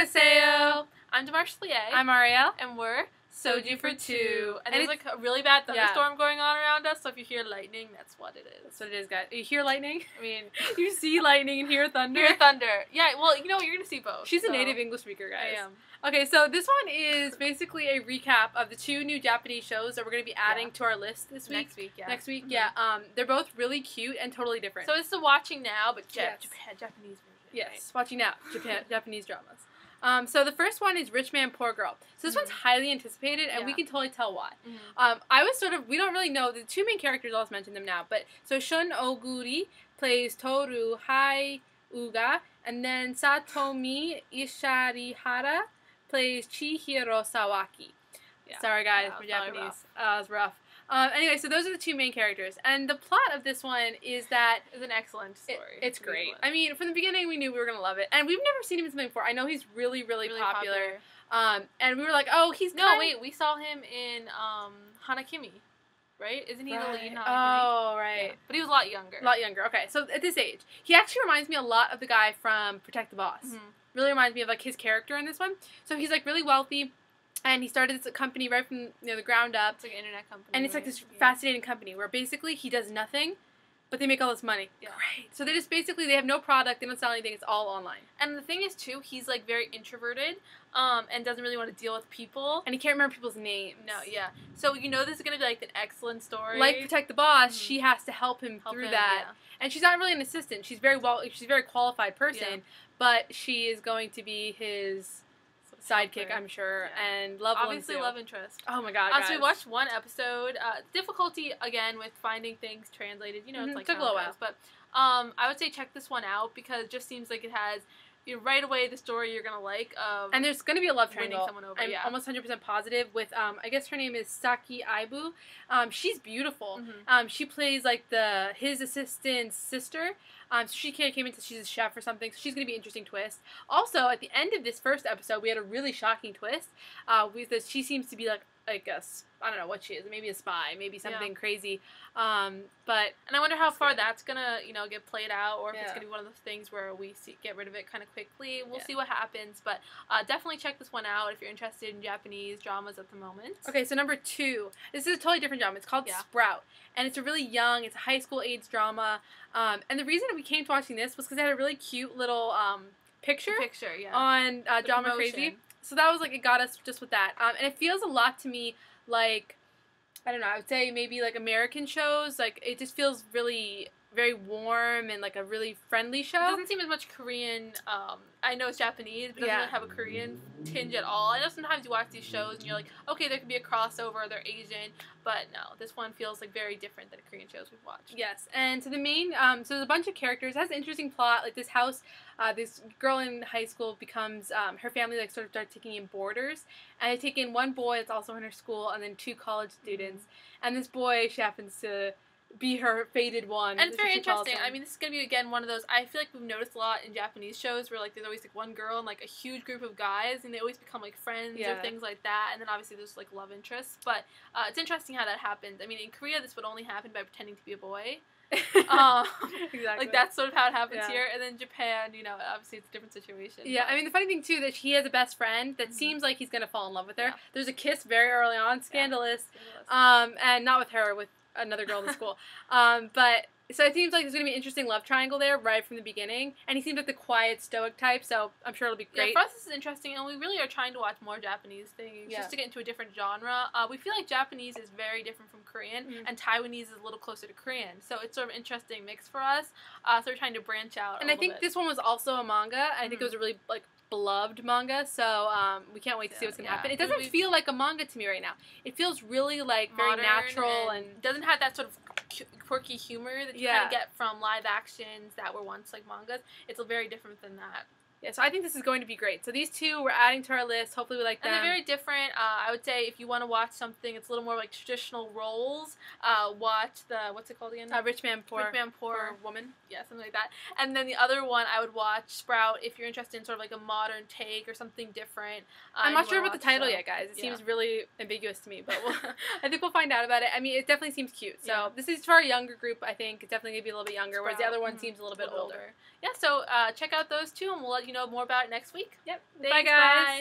Annyeonghaseyo! I'm Demarshlier. I'm Ariel. And we're Soju for two. And there's like a really bad thunderstorm going on around us, so if you hear lightning, that's what it is. That's what it is, guys. You hear lightning? I mean, you see lightning and hear thunder? Hear thunder. Yeah, well, you know what? You're going to see both. She's a native English speaker, guys. I am. Okay, so this one is basically a recap of the two new Japanese shows that we're going to be adding to our list this week. Next week, yeah. They're both really cute and totally different. So it's the watching now, but Japanese version. Yes, right? watching now, Japanese dramas. So the first one is Rich Man, Poor Girl. So this one's highly anticipated, and we can totally tell why. I was we don't really know, the two main characters, I'll just mention them now, but so Shun Oguri plays Toru Hyuga, and then Satomi Isharihara plays Chihiro Sawaki. Yeah. Sorry guys, for Japanese. It was rough. Anyway, so those are the two main characters, and the plot of this one is that it's an excellent story. It's great. I mean, from the beginning we knew we were gonna love it, and we've never seen him in something before. I know he's really popular. And we were like, oh, he's we saw him in Hanakimi, right? Isn't he the lead in Hanakimi? Oh, right. Yeah. But he was a lot younger. Okay, so at this age, he actually reminds me a lot of the guy from Protect the Boss. Really reminds me of like his character in this one. So he's like really wealthy. And he started this company right from the ground up. It's like an internet company. And it's like this fascinating company where basically he does nothing, but they make all this money. Yeah. Great. So they just basically, they have no product, they don't sell anything, it's all online. And the thing is too, he's like very introverted, and doesn't really want to deal with people. And he can't remember people's names. No, yeah. So you know this is going to be like an excellent story. Like Protect the Boss, she has to help him through that. Yeah. And she's not really an assistant. She's she's a very qualified person, but she is going to be his sidekick, I'm sure, and obviously love interest. Oh my god, guys. So we watched one episode. Difficulty again with finding things translated. You know, it's like took a little while, but I would say check this one out because it just seems like it has right away the story you're gonna like. And there's gonna be a love triangle. Winning someone over. I'm almost 100% positive with I guess her name is Saki Aibu. She's beautiful. She plays like his assistant's sister. So she came into, she's a chef or something, so she's going to be an interesting twist. Also, at the end of this first episode, we had a really shocking twist. She seems to be like I don't know what she is, maybe a spy, maybe something crazy. And I wonder how far that's going to, get played out, or if it's going to be one of those things where we get rid of it kind of quickly. We'll see what happens, but definitely check this one out if you're interested in Japanese dramas at the moment. Okay, so number 2. This is a totally different drama. It's called Sprout, and it's a really young, it's a high school age drama, and the reason we came to watching this was because it had a really cute little picture on Drama Crazy. So that was like, it got us just with that. And it feels a lot to me like, I don't know, I would say maybe like American shows. Like, it just feels really very warm and like a really friendly show. It doesn't seem as much Korean. I know it's Japanese, but it doesn't have a Korean tinge at all. I know sometimes you watch these shows and you're like, okay, there could be a crossover, they're Asian, but no, this one feels like very different than the Korean shows we've watched. Yes, and so the main, so there's a bunch of characters. It has an interesting plot. Like this house, this girl in high school becomes, her family like sort of starts taking in boarders, and they take in one boy that's also in her school, and then 2 college students, and this boy, she happens to be her fated one. And it's very interesting. I mean, this is going to be, again, one of those, I feel like we've noticed a lot in Japanese shows where, like, there's always, like, one girl and, like, a huge group of guys, and they always become, like, friends or things like that, and then obviously there's, like, love interests, but it's interesting how that happens. I mean, in Korea, this would only happen by pretending to be a boy. Exactly. Like, that's sort of how it happens here, and then Japan, obviously it's a different situation. Yeah, I mean, the funny thing, too, that he has a best friend that seems like he's going to fall in love with her. There's a kiss very early on, scandalous. And not with her, with another girl in the school. So it seems like there's going to be an interesting love triangle there right from the beginning. And he seems like the quiet, stoic type, so I'm sure it'll be great. Yeah, for us this is interesting, and we really are trying to watch more Japanese things just to get into a different genre. We feel like Japanese is very different from Korean, and Taiwanese is a little closer to Korean. So it's sort of an interesting mix for us. So we're trying to branch out a little bit. This one was also a manga. I think it was a really, beloved manga, so we can't wait to see what's going to happen. It doesn't feel like a manga to me right now. It feels really, like, very natural and doesn't have that sort of quirky humor that you kind of get from live actions that were once, like, mangas. It's very different than that. Yeah, so I think this is going to be great. So these two we're adding to our list. Hopefully we like them. And they're very different. I would say if you want to watch something, it's a little more like traditional roles. Watch what's it called again? Rich Man, Poor Woman. Yeah, something like that. And then the other one I would watch Sprout if you're interested in sort of like a modern take or something different. I'm not sure about the title yet, guys. It seems really ambiguous to me, but I think we'll find out about it. I mean, it definitely seems cute. So this is for a younger group, I think. It's definitely going to be a little bit younger, whereas the other one seems a little bit older. Yeah, so check out those two, and we'll let you you know more about it next week. Yep. Thanks, Bye, guys. Bye.